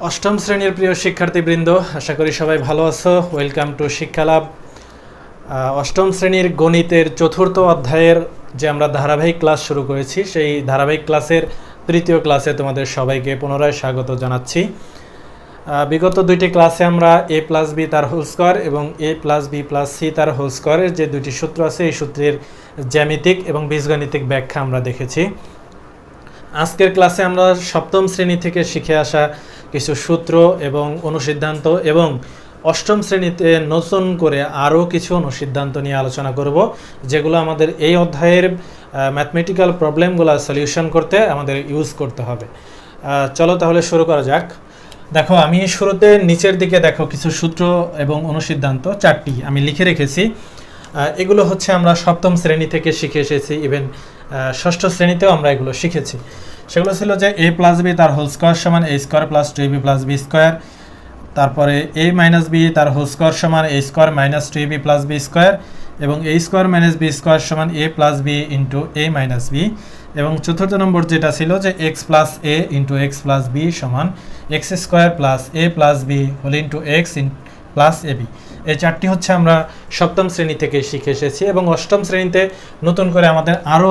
অষ্টম শ্রেণীর প্রিয় শিক্ষার্থীবৃন্দ, আশা করি সবাই ভালো আছো। ওয়েলকাম টু শিক্ষালাভ। অষ্টম শ্রেণীর গণিতের চতুর্থ অধ্যায়ের যে আমরা ধারাবাহিক ক্লাস শুরু করেছি, সেই ধারাবাহিক ক্লাসের তৃতীয় ক্লাসে তোমাদের সবাইকে পুনরায় স্বাগত জানাচ্ছি। বিগত দুইটি ক্লাসে আমরা a প্লাস বি তার হোল স্কোয়ার এবং a plus B plus C তার হোল স্কোয়ারের যে দুটি সূত্র আছে, এই সূত্রের জ্যামিতিক এবং বীজগণিতিক ব্যাখ্যা আমরা দেখেছি। আজকের ক্লাসে আমরা সপ্তম শ্রেণী থেকে শিখে আসা কিছু সূত্র এবং অনুসিদ্ধান্ত এবং অষ্টম শ্রেণীতে নতুন করে আরও কিছু অনুসিদ্ধান্ত নিয়ে আলোচনা করব, যেগুলো আমাদের এই অধ্যায়ের ম্যাথমেটিক্যাল প্রবলেমগুলো সলিউশন করতে আমাদের ইউজ করতে হবে। চলো তাহলে শুরু করা যাক। দেখো, আমি শুরুতে নিচের দিকে দেখো কিছু সূত্র এবং অনুসিদ্ধান্ত চারটি আমি লিখে রেখেছি। এগুলো হচ্ছে আমরা সপ্তম শ্রেণী থেকে শিখে এসেছি, ইভেন ষষ্ঠ শ্রেণীতেও আমরা এগুলো শিখেছি। সেগুলো ছিল যে a প্লাস বি তার হোল স্কোয়ার সমান a square plus 2ab plus B square, তারপরে a মাইনাস বি তার হোল স্কোয়ার সমান a square minus 2ab plus B square, এবং a square minus B square সমান a plus B into a minus B, এবং চতুর্থ number যেটা ছিল যে x plus a into X plus B সমান X square plus a plus B whole into X plus A B. এই চারটি হচ্ছে আমরা সপ্তম শ্রেণী থেকে শিখে এসেছি, এবং অষ্টম শ্রেণীতে নতুন করে আমাদের আরও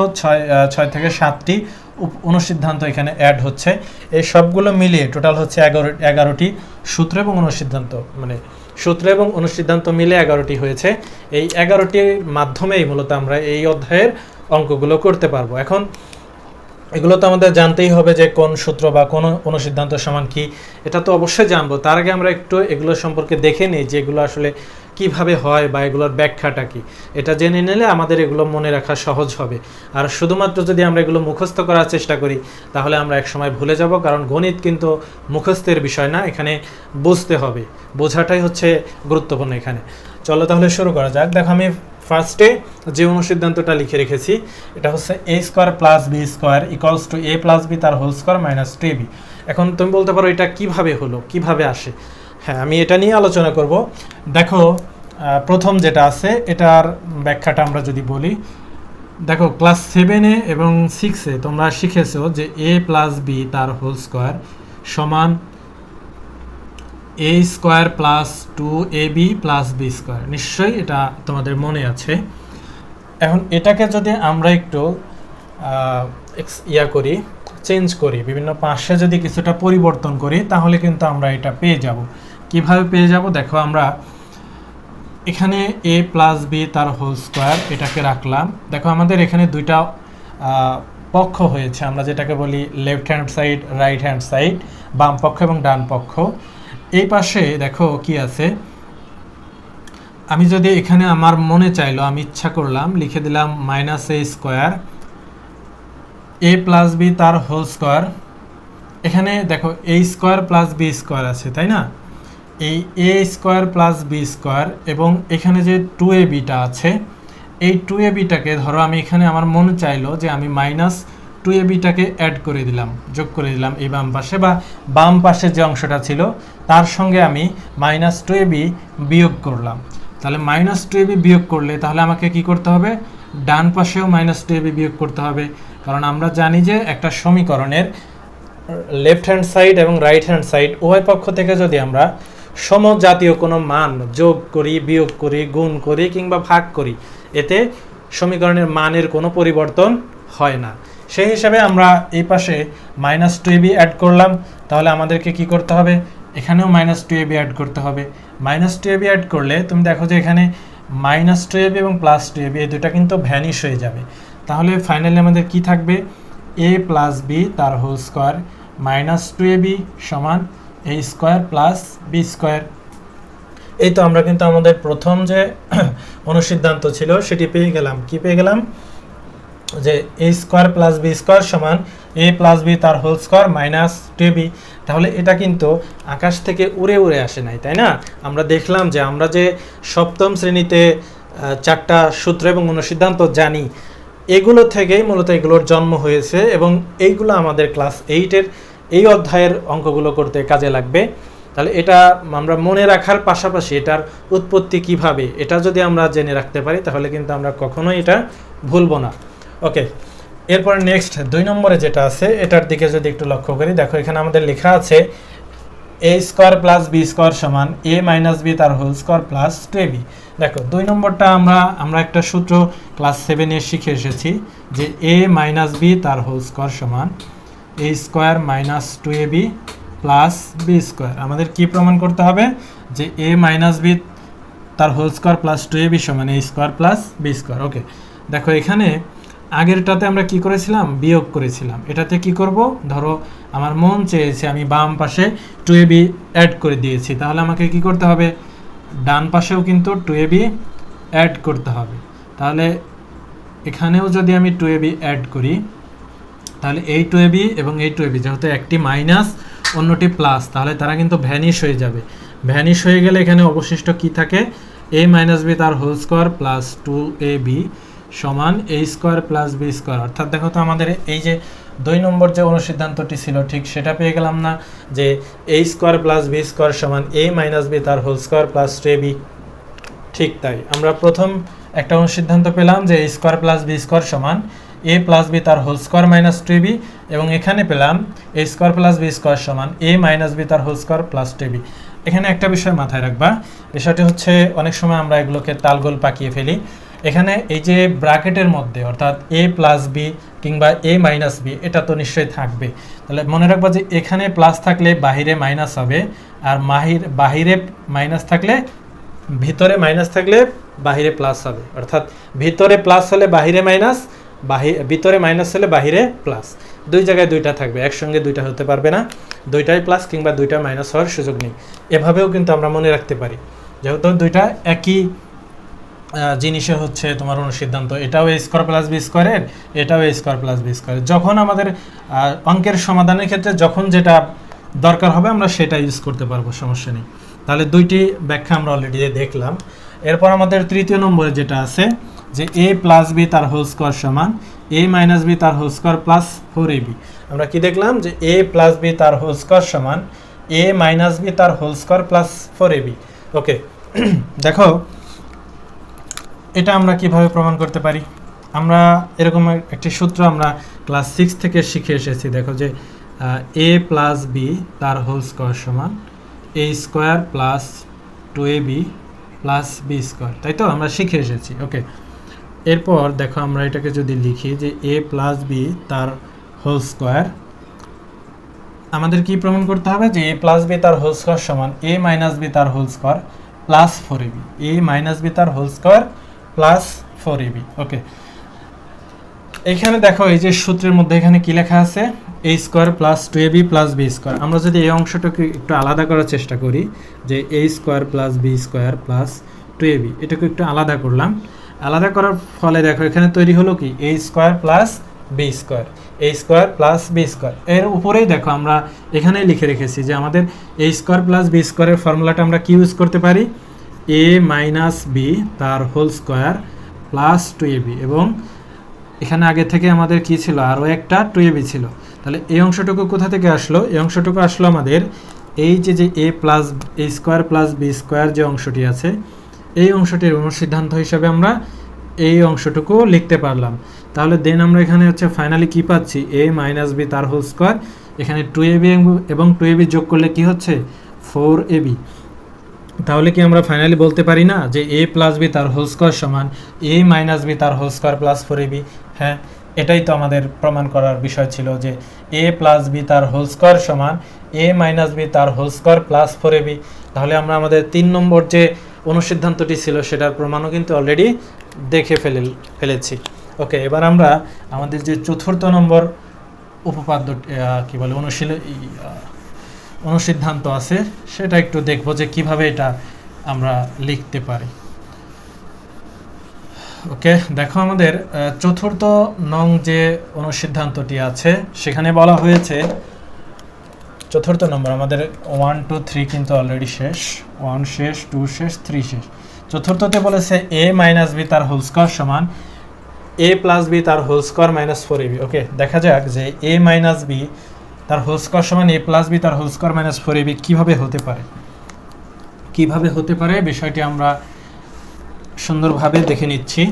ছয় থেকে সাতটি অনুসিদ্ধান্ত এখানে অ্যাড হচ্ছে। এই সবগুলো মিলিয়ে টোটাল হচ্ছে 11টি সূত্র এবং অনুসিদ্ধান্ত, মানে সূত্র এবং অনুসিদ্ধান্ত মিলে 11টি হয়েছে। এই 11টির মাধ্যমেই মূলত আমরা এই অধ্যায়ের অঙ্কগুলো করতে পারবো। এখন এগুলো তো আমাদের জানতেই হবে যে কোন সূত্র বা কোন অনুসিদ্ধান্ত সমান কি, এটা তো অবশ্যই জানবো। তার আগে আমরা একটু এগুলো সম্পর্কে দেখে নিই যে এগুলো আসলে কিভাবে হয় বা এগুলোর ব্যাখ্যাটা কি। এটা জেনে নিলে আমাদের এগুলো মনে রাখা সহজ হবে। আর শুধুমাত্র যদি আমরা এগুলো মুখস্থ করার চেষ্টা করি, তাহলে আমরা একসময় ভুলে যাব, কারণ গণিত কিন্তু মুখস্থের বিষয় না, এখানে বুঝতে হবে, বোঝাটাই হচ্ছে গুরুত্বপূর্ণ এখানে। চলো তাহলে শুরু করা যাক। দেখো, আমি ফার্স্টে যে অনুসিদ্ধান্তটা লিখে রেখেছি, এটা হচ্ছে a square plus B square equals to a plus B তার হোল স্কোয়ার মাইনাস 2ab। এখন তুমি বলতে পারো এটা কিভাবে হলো, কিভাবে আসে? হ্যাঁ, আমি এটা নিয়ে আলোচনা করব। দেখো, প্রথম যেটা আছে এটার ব্যাখ্যাটা আমরা যদি বলি, দেখো ক্লাস 7-এ এবং 6-এ তোমরা শিখেছো যে a প্লাস বি তার হোল স্কোয়ার সমান a square plus 2ab plus B square. নিশ্চয়ই এটা তোমাদের মনে আছে। এখন এটাকে যদি আমরা একটু চেঞ্জ করি, বিভিন্ন পাশে যদি কিছুটা পরিবর্তন করি, তাহলে কিন্তু আমরা এটা পেয়ে যাব। কিভাবে পেয়ে যাব? দেখো, আমরা এখানে a প্লাস বি তার হোল স্কোয়ার এটাকে রাখলাম। দেখো, আমাদের এখানে দুইটা পক্ষ হয়েছে, আমরা যেটাকে বলি left hand side, right hand side, বাম পক্ষ এবং ডান পক্ষ। এই পাশে দেখো কি আছে, আমি যদি এখানে আমার মনে চাইলো, আমি ইচ্ছা করলাম লিখে দিলাম minus a square a plus B তার হোল স্কোয়ার। এখানে দেখো a square plus B square আছে, তাই না? এই a square plus B square, এবং এখানে যে 2abটা আছে, এই 2abটাকে ধরো আমি এখানে আমার মনে চাইলো যে আমি মাইনাস 2abটাকে অ্যাড করে দিলাম, যোগ করে দিলাম এই বাম পাশে, বা বাম পাশে যে অংশটা ছিল তার সঙ্গে আমি মাইনাস 2ab বিয়োগ করলাম। তাহলে মাইনাস 2ab বিয়োগ করলে তাহলে আমাকে কি করতে হবে? ডান পাশেও মাইনাস 2ab বিয়োগ করতে হবে, কারণ আমরা জানি যে একটা সমীকরণের লেফট হ্যান্ড সাইড এবং রাইট হ্যান্ড সাইড উভয় পক্ষ থেকে যদি আমরা সমজাতীয় কোনো মান যোগ করি, বিয়োগ করি, গুণ করি কিংবা ভাগ করি, এতে সমীকরণের মানের কোনো পরিবর্তন হয় না। সেই হিসাবে আমরা এই পাশে মাইনাস 2ab অ্যাড করলাম, তাহলে আমাদেরকে কি করতে হবে? এখানেও মাইনাস 2ab অ্যাড করতে হবে। মাইনাস 2ab অ্যাড করলে তুমি দেখো যে এখানে মাইনাস 2ab এবং প্লাস 2ab এই দুটা কিন্তু ভ্যানিশ হয়ে যাবে। তাহলে ফাইনালি আমাদের কি থাকবে? a প্লাস বি তার হোল স্কোয়ার মাইনাস 2ab সমান a square plus B square. এই তো আমরা কিন্তু আমাদের প্রথম যে অনুসিদ্ধান্ত ছিল সেটি পেয়ে গেলাম। কি পেয়ে গেলাম? যে a square plus B square সমান a প্লাস বি তার হোল স্কোয়ার মাইনাস 2ab। তাহলে এটা কিন্তু আকাশ থেকে উড়ে উড়ে আসে নাই, তাই না? আমরা দেখলাম যে আমরা যে সপ্তম শ্রেণীতে চারটা সূত্র এবং অনুসিদ্ধান্ত জানি, এগুলো থেকেই মূলত এগুলোর জন্ম হয়েছে, এবং এইগুলো আমাদের ক্লাস 8-এর এই অধ্যায়ের অঙ্কগুলো করতে কাজে লাগবে। তাহলে এটা আমরা মনে রাখার পাশাপাশি এটার উৎপত্তি কিভাবে, এটা যদি আমরা জেনে রাখতে পারি, তাহলে কিন্তু আমরা কখনোই এটা ভুলব না। ওকে, এরপর নেক্সট 2 নম্বরে যেটা আছে, এটার দিকে যদি একটু লক্ষ্য করি, দেখো এখানে আমাদের লেখা আছে A square plus B square সমান এ মাইনাস বি তার হোল স্কোয়ার প্লাস 2ab। দেখো 2 নম্বরটা আমরা একটা সূত্র ক্লাস 7 এ শিখে এসেছি যে এ মাইনাস বি তার হোল স্কোয়ার সমান A square minus 2ab plus B square. আমাদের কি প্রমাণ করতে হবে যে এ মাইনাস বি তার হোল স্কোয়ার প্লাস 2ab সমান A square plus B square. Okay, দেখো এখানে আগেরটাতে আমরা কি করেছিলাম, বিয়োগ করেছিলাম। এটাতে কি করব, ধরো আমার মন চেয়েছে আমি বাম পাশে 2ab অ্যাড করে দিয়েছি, তাহলে আমাকে কি করতে হবে, ডান পাশেও কিন্তু 2ab অ্যাড করতে হবে। তাহলে এখানেও যদি আমি 2ab অ্যাড করি, তাহলে এই 2ab এবং এই 2ab যেহেতু একটি মাইনাস অন্যটি প্লাস, তাহলে তারা কিন্তু ভ্যানিশ হয়ে যাবে। ভ্যানিশ হয়ে গেলে এখানে অবশিষ্ট কি থাকে, a মাইনাস বি তার হোল স্কোয়ার প্লাস 2ab সমান A square plus B square. অর্থাৎ দেখো তো আমাদের এই যে 2 নম্বর যে অনুসিদ্ধান্তটি ছিল ঠিক সেটা পেয়ে গেলাম না, যে A square plus B square সমান এ মাইনাস বি তার হোল স্কোয়ার প্লাস 2ab। ঠিক তাই, আমরা প্রথম একটা অনুসিদ্ধান্ত পেলাম যে A square plus B square সমান এ প্লাস বি তার হোল স্কোয়ার মাইনাস 2ab, এবং এখানে পেলাম এ স্কোয়ার প্লাস বি স্কোয়ার সমান এ মাইনাস বি তার হোল স্কোয়ার প্লাস 2ab। এখানে একটা বিষয় মাথায় রাখবা, বিষয়টি হচ্ছে অনেক সময় আমরা এগুলোকে তালগোল পাকিয়ে ফেলি। এখানে এই যে ব্র্যাকেটের মধ্যে অর্থাৎ এ প্লাস বি কিংবা এ মাইনাস বি এটা তো নিশ্চয়ই থাকবে। তাহলে মনে রাখবা যে এখানে প্লাস থাকলে বাহিরে মাইনাস হবে, আর বাহিরে মাইনাস থাকলে ভিতরে মাইনাস থাকলে বাহিরে প্লাস হবে। অর্থাৎ ভিতরে প্লাস হলে বাহিরে মাইনাস, ভিতরে মাইনাস হলে বাহিরে প্লাস, দুই জায়গায় দুইটা থাকবে, একসঙ্গে দুইটা হতে পারবে না। দুইটাই প্লাস কিংবা দুইটা মাইনাস হওয়ার সুযোগ নেই। এভাবেও কিন্তু আমরা মনে রাখতে পারি, যেহেতু দুইটা একই জিনিসের হচ্ছে তোমার অনুসিদ্ধান্ত, এটাও এ স্কোয়ার প্লাস বি স্কোয়ারের, এটাও এ স্কোয়ার প্লাস বি স্কোয়ারের। যখন আমাদের অঙ্কের সমাধানের ক্ষেত্রে যখন যেটা দরকার হবে আমরা সেটা ইউজ করতে পারবো, সমস্যা নেই। তাহলে দুইটি ব্যাখ্যা আমরা অলরেডি দেখলাম। এরপর আমাদের তৃতীয় নম্বরে যেটা আছে যে এ প্লাস বি তার হোল স্কোয়ার সমান এ মাইনাস বি তার হোল স্কোয়ার প্লাস 4ab। আমরা কি দেখলাম যে এ প্লাস বি তার হোল স্কোয়ার সমান এ মাইনাস বি তার হোল স্কোয়ার প্লাস 4ab। ওকে, দেখো এটা আমরা কিভাবে প্রমাণ করতে পারি। আমরা এরকম একটি সূত্র আমরা ক্লাস 6 থেকে শিখে এসেছি। দেখো যে এ প্লাস বি তার হোল স্কোয়ার সমান A square plus 2ab plus B square, তাই তো আমরা শিখে এসেছি। ওকে, এরপর দেখো আমরা এটাকে যদি লিখি যে এ প্লাস বি তার হোল স্কোয়ার, আমাদের কি প্রমাণ করতে হবে যে এ প্লাস বি তার হোল স্কোয়ার সমান এ মাইনাস বি তার হোল স্কোয়ার প্লাস 4ab, এ মাইনাস বি তার হোল স্কোয়ার প্লাস 4ab। ওকে, এখানে দেখো এই যে সূত্রের মধ্যে এখানে কি লেখা আছে, A square plus 2ab plus B square. আমরা যদি এই অংশটাকে একটু আলাদা করার চেষ্টা করি যে A square plus B square plus 2ab, এটাকে একটু আলাদা করলাম। আলাদা করার ফলে দেখো এখানে তৈরি হলো কি এ স্কোয়ার প্লাস বি স্কোয়ার, এ স্কোয়ার প্লাস বি স্কোয়ার। এর উপরেই দেখো আমরা এখানেই লিখে রেখেছি যে আমাদের এ স্কোয়ার প্লাস বি স্কোয়ারের ফর্মুলাটা আমরা কি ইউজ করতে পারি, এ মাইনাস বি তার হোল স্কোয়ার প্লাস 2ab, এবং এখানে আগে থেকে আমাদের কি ছিল, আরও একটা 2ab ছিল। তাহলে এই অংশটুকু কোথা থেকে আসলো, এই অংশটুকু আসলো আমাদের এই যে A plus A square plus B square যে অংশটি আছে, এই অংশটির অনুসিদ্ধান্ত হিসাবে আমরা এই অংশটুকু লিখতে পারলাম। তাহলে দেন আমরা এখানে হচ্ছে ফাইনালি কি পাচ্ছি, এ মাইনাস বি তার হোল স্কোয়ার, এখানে 2ab এবং 2ab যোগ করলে কি হচ্ছে 4ab। তাহলে কি আমরা ফাইনালি বলতে পারি না যে এ প্লাস বি তার হোল স্কোয়ার সমান এ মাইনাস বি তার হোল স্কোয়ার প্লাস 4ab? হ্যাঁ, এটাই তো আমাদের প্রমাণ করার বিষয় ছিল যে এ প্লাস বি তার হোল স্কোয়ার সমান এ মাইনাস বি তার হোল স্কোয়ার প্লাস 4ab। তাহলে আমরা আমাদের 3 নম্বর যে অনুসিদ্ধান্তটি ছিল সেটার প্রমাণও কিন্তু অলরেডি দেখে ফেলেছি। ওকে, এবার আমরা আমাদের যে চতুর্থ নম্বর উপপাদ্য কি বলে অনুসিদ্ধান্ত আছে সেটা একটু দেখব যে কিভাবে এটা আমরা লিখতে পারি। ওকে, দেখো আমাদের চতুর্থ নং যে অনুসিদ্ধান্তটি আছে সেখানে বলা হয়েছে, চতুর্থ নম্বর আমাদের 1 2 3 কিন্তু অলরেডি শেষ, 1 শেষ, 2 শেষ, 3 শেষ। চতুর্থতে বলেছে এ মাইনাস বি তার হোল স্কোয়ার সমান এ প্লাস বি তার হোল স্কোয়ার মাইনাস 4ab। ওকে, দেখা যাক যে এ মাইনাস বি তার হোল স্কোয়ার সমান এ প্লাস বি তার হোল স্কোয়ার মাইনাস 4ab কীভাবে হতে পারে বিষয়টি আমরা সুন্দরভাবে দেখে নিচ্ছি।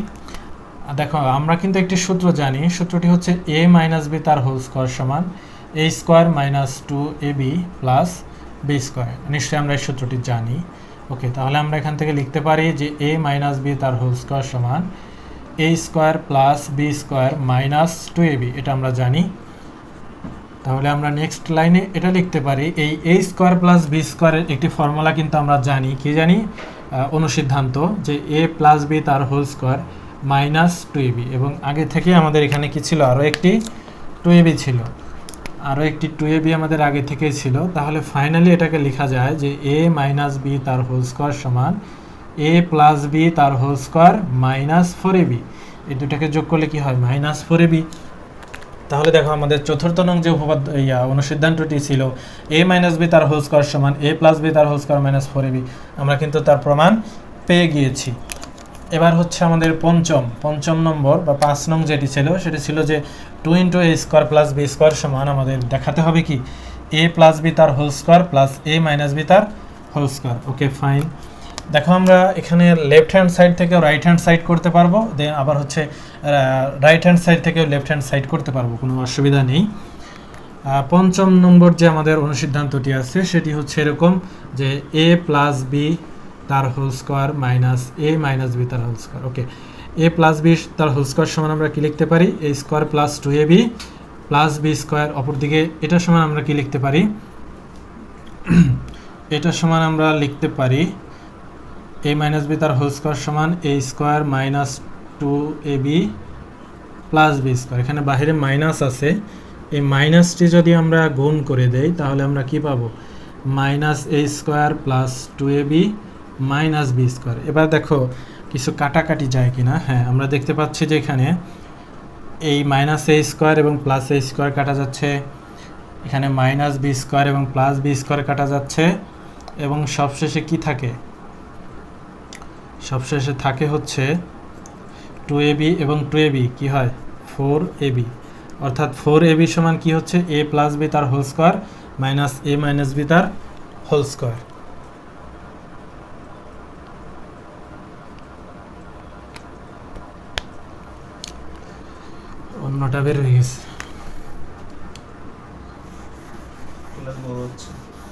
দেখো আমরা কিন্তু একটি সূত্র জানি, সূত্রটি হচ্ছে এ মাইনাস বি তার হোল স্কোয়ার সমান A square minus 2ab plus B square. নিশ্চয়ই আমরা এই সূত্রটি জানি। ওকে, তাহলে আমরা এখান থেকে লিখতে পারি যে এ মাইনাস বি তার হোল স্কোয়ার সমান A square plus B square minus 2ab, এটা আমরা জানি। তাহলে আমরা নেক্সট লাইনে এটা লিখতে পারি, এই এ স্কোয়ার প্লাস বি স্কোয়ারের একটি ফর্মুলা কিন্তু আমরা জানি, কি জানি, অনুসিদ্ধান্ত, যে এ প্লাস বি তার হোল স্কোয়ার মাইনাস 2ab, এবং আগে থেকে আমাদের এখানে কি ছিল, আরও একটি 2ab ছিল, আরও একটি 2ab আমাদের আগে থেকেই ছিল। তাহলে ফাইনালি এটাকে লেখা যায় যে এ মাইনাস বি তার হোল স্কোয়ার সমান এ প্লাস বি তার হোল স্কোয়ার মাইনাস 4ab। এই দুটাকে যোগ করলে কি হয়, মাইনাস 4ab। তাহলে দেখো আমাদের চতুর্থ নং যে উপপাদ্য অনুসিদ্ধান্তটি ছিল এ মাইনাস বি তার হোল স্কোয়ার সমান এ প্লাস বি তার হোল স্কোয়ার মাইনাস 4ab, আমরা কিন্তু তার প্রমাণ পেয়ে গিয়েছি। এবার হচ্ছে আমাদের পঞ্চম নম্বর বা 5 নং যেটি ছিল, সেটি ছিল যে 2 into A square plus B square সমান আমাদের দেখাতে হবে কি এ প্লাস বি তার whole square plus A minus B তার হোল স্কোয়ার। Okay fine. দেখো আমরা এখানে লেফট হ্যান্ড সাইড থেকেও রাইট হ্যান্ড সাইড করতে পারবো, দেন আবার হচ্ছে রাইট হ্যান্ড সাইড থেকেও লেফট হ্যান্ড সাইড করতে পারবো, কোনো অসুবিধা নেই। 5 নম্বর যে আমাদের অনুসিদ্ধান্তটি আছে সেটি হচ্ছে এরকম যে এ প্লাস বি তার হোল স্কোয়ার মাইনাস এ মাইনাস বি তার whole square. Okay, A plus B তার হোল স্কোয়ার সমান আমরা কি লিখতে পারি, A square plus 2ab plus B square. অপরদিকে এটার সমান আমরা কি লিখতে পারি, এটার সমান আমরা লিখতে পারি এ মাইনাস বি তার হোল স্কোয়ার সমান A square minus 2ab plus B square. এখানে বাহিরে মাইনাস আছে, এই মাইনাসটি যদি আমরা গুণ করে দেই তাহলে আমরা কি পাবো, minus A square plus 2ab minus B square. এবার দেখো কিছু কাটাকাটি যায় কিনা। হ্যাঁ, আমরা দেখতে পাচ্ছি যে এখানে এই মাইনাস এ স্কোয়ার এবং প্লাস এ স্কোয়ার কাটা যাচ্ছে, এখানে মাইনাস বি স্কোয়ার এবং প্লাস বি স্কোয়ার কাটা যাচ্ছে, এবং সবশেষে কি থাকে, সবশেষে থাকে হচ্ছে 2ab এবং 2ab কি হয় 4ab, অর্থাৎ 4ab সমান কি হচ্ছে এ প্লাস বি তার হোল স্কোয়ার মাইনাস এ মাইনাস বি তার হোল স্কোয়ার। অন্যটা বের হয়ে গেছে,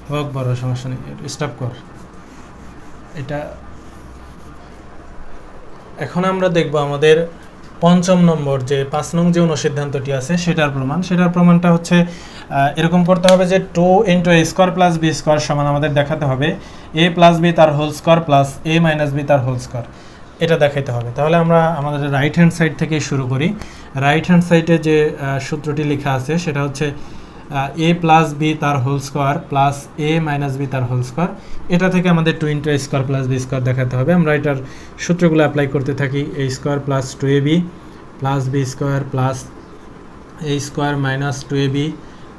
হোক বড় সমস্যা নেই, স্টপ কর এটা। এখন আমরা দেখব আমাদের 5 নম্বর যে 5 নং যে অনুসিদ্ধান্তটি আছে সেটার প্রমাণ। সেটার প্রমাণটা হচ্ছে এরকম করতে হবে যে 2 into A square plus B square সমান আমাদের দেখাতে হবে এ প্লাস বি তার whole square plus A minus B তার হোল স্কোয়ার, এটা দেখাইতে হবে। তাহলে আমরা আমাদের রাইট হ্যান্ড সাইড থেকে শুরু করি। রাইট হ্যান্ড সাইডে যে সূত্রটি লেখা আছে সেটা হচ্ছে এ প্লাস বি তার whole square plus A minus B তার হোল স্কোয়ার। এটা থেকে আমাদের 2 into A square plus B square দেখাতে হবে। আমরা এটার সূত্রগুলো অ্যাপ্লাই করতে থাকি, A square plus 2ab plus B square plus A square minus 2ab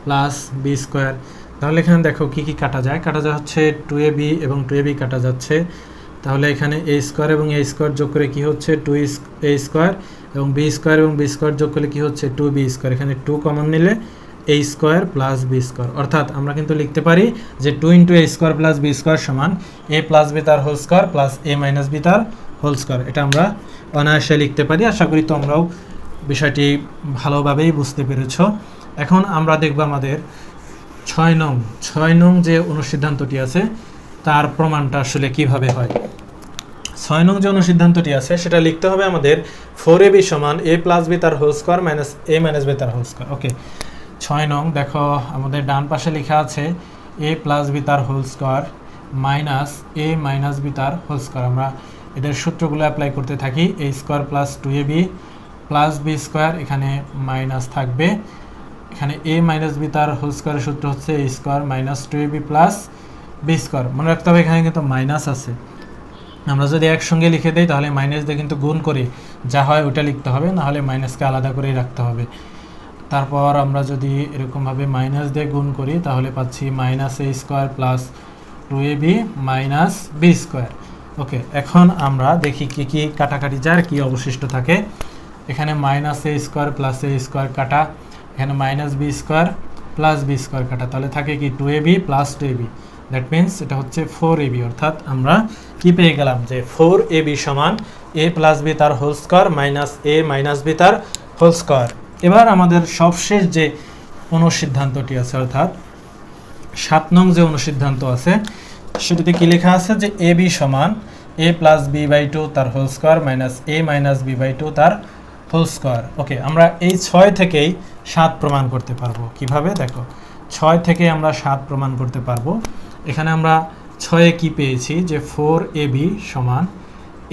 plus B square. তাহলে এখানে দেখো কী কী কাটা যায়, কাটা যায় হচ্ছে 2ab এবং 2ab কাটা যাচ্ছে। তাহলে এখানে এ স্কোয়ার এবং এ স্কোয়ার যোগ করে কি হচ্ছে 2a স্কোয়ার, এবং বি স্কোয়ার এবং বি স্কোয়ার যোগ করলে কি হচ্ছে 2b স্কোয়ার। এখানে 2 কমন নিলে এ স্কোয়ার প্লাস বি স্কোয়ার, অর্থাৎ আমরা কিন্তু লিখতে পারি যে 2 into A square plus B square সমান এ প্লাস বি তার whole square plus A minus B তার হোল স্কোয়ার। এটা আমরা অনায়াসে লিখতে পারি। আশা করি তোমরাও বিষয়টি ভালোভাবেই বুঝতে পেরেছ। এখন আমরা দেখব আমাদের 6 নং যে অনুসিদ্ধান্তটি আছে তার প্রমাণটা আসলে কিভাবে হয়। 6 নং যে অনুসিদ্ধান্তটি আছে সেটা লিখতে হবে আমাদের 4ab সমান এ প্লাস বি তার হোল স্কোয়ার মাইনাস এ মাইনাস বি তার হোল স্কোয়ার। ওকে, 6 নং দেখো আমাদের ডান পাশে লেখা আছে এ প্লাস বি তার হোল স্কোয়ার মাইনাস এ মাইনাস বি তার হোল স্কোয়ার। আমরা এদের সূত্রগুলো অ্যাপ্লাই করতে থাকি, A square plus 2ab plus B square, এখানে মাইনাস থাকবে, এখানে এ মাইনাস বি তার হোল স্কোয়ারের সূত্র হচ্ছে A square minus 2ab plus B square. মনে রাখতে হবে এখানে কিন্তু মাইনাস আছে, আমরা যদি একসঙ্গে লিখে দিই তাহলে মাইনাস দিয়ে কিন্তু গুণ করে যা হয় ওটা লিখতে হবে, নাহলে মাইনাসকে আলাদা করেই রাখতে হবে। তারপর আমরা যদি এরকমভাবে মাইনাস দিয়ে গুণ করি তাহলে পাচ্ছি minus A square plus 2ab minus B square. Okay, এখন আমরা দেখি কি কি কাটাকাটি যায়, কি অবশিষ্ট থাকে। এখানে minus A square plus A square কাটা, এখানে minus B square plus B square কাটা, তাহলে থাকে কি 2ab plus 2ab, that means এটা হচ্ছে 4ab। অর্থাৎ আমরা কি পেয়ে গেলাম যে 4ab সমান এ প্লাস বি তার হোল স্কোয়ার মাইনাস এ মাইনাস বি তার হোল স্কোয়ার। এবার আমাদের সবশেষ যে অনুসিদ্ধান্তটি আছে, অর্থাৎ 7 নং যে অনুসিদ্ধান্ত আছে সেটাতে কি লেখা আছে যে এ বি সমান a plus B by two তার whole square minus A minus B by two তার হোল স্কোয়ার। ওকে, আমরা এই 6 থেকেই 7 প্রমাণ করতে পারবো। কিভাবে দেখো, 6 থেকে আমরা 7 প্রমাণ করতে পারবো। এখানে আমরা 6-এ কি পেয়েছি যে 4ab সমান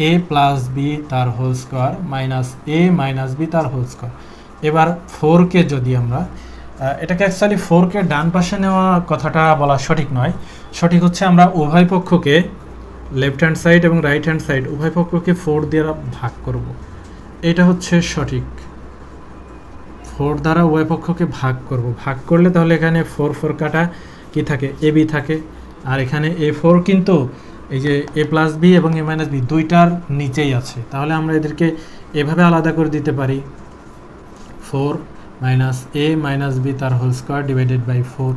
a প্লাস বি তার হোল স্কোয়ার মাইনাস এ মাইনাস বি তার হোল স্কোয়ার। এবার 4কে যদি আমরা এটাকে অ্যাকচুয়ালি 4কে ডান পাশে নেওয়া কথাটা বলা সঠিক নয়, সঠিক হচ্ছে আমরা উভয় পক্ষকে লেফট হ্যান্ড সাইড এবং রাইট হ্যান্ড সাইড উভয় পক্ষকে 4 দিয়ে ভাগ করব। এটা হচ্ছে সঠিক, 4 দ্বারা উভয় পক্ষকে ভাগ করব। ভাগ করলে তাহলে এখানে 4 4 কাটা কি থাকে, এ বি থাকে। আর এখানে এ 4 কিন্তু এই যে এ প্লাস বি এবং এ মাইনাস বি দুইটার নিচেই আছে, তাহলে আমরা এদেরকে এভাবে আলাদা করে দিতে পারি, 4 মাইনাস এ মাইনাস বি তার হোল স্কোয়ার ডিভাইডেড বাই 4।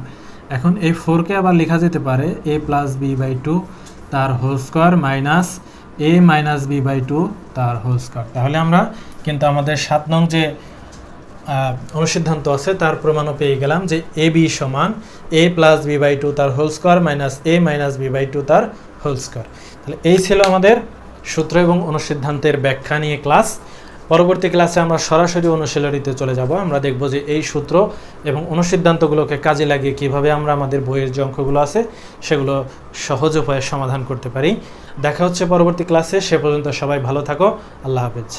এখন এই 4কে আবার লেখা যেতে পারে a plus B by two তার whole square minus A minus B by two তার হোল স্কোয়ার। তাহলে আমরা কিন্তু আমাদের 7 নং যে অনুসিদ্ধান্ত আছে তার প্রমাণও পেয়ে গেলাম যে এ বি সমান এ প্লাস বি বাই টু তার whole square minus A minus B by two তার হোল স্কোয়ার। তাহলে এই ছিল আমাদের সূত্র এবং অনুসিদ্ধান্তের ব্যাখ্যা নিয়ে ক্লাস। পরবর্তী ক্লাসে আমরা সরাসরি অনুশীলনীতে চলে যাব। আমরা দেখব যে এই সূত্র এবং অনুসিদ্ধান্তগুলোকে কাজে লাগিয়ে কিভাবে আমরা আমাদের বইয়ের যে অঙ্কগুলো আছে সেগুলো সহজ উপায়ে সমাধান করতে পারি। দেখা হচ্ছে পরবর্তী ক্লাসে। সে পর্যন্ত সবাই ভালো থাকো। আল্লাহ হাফেজ।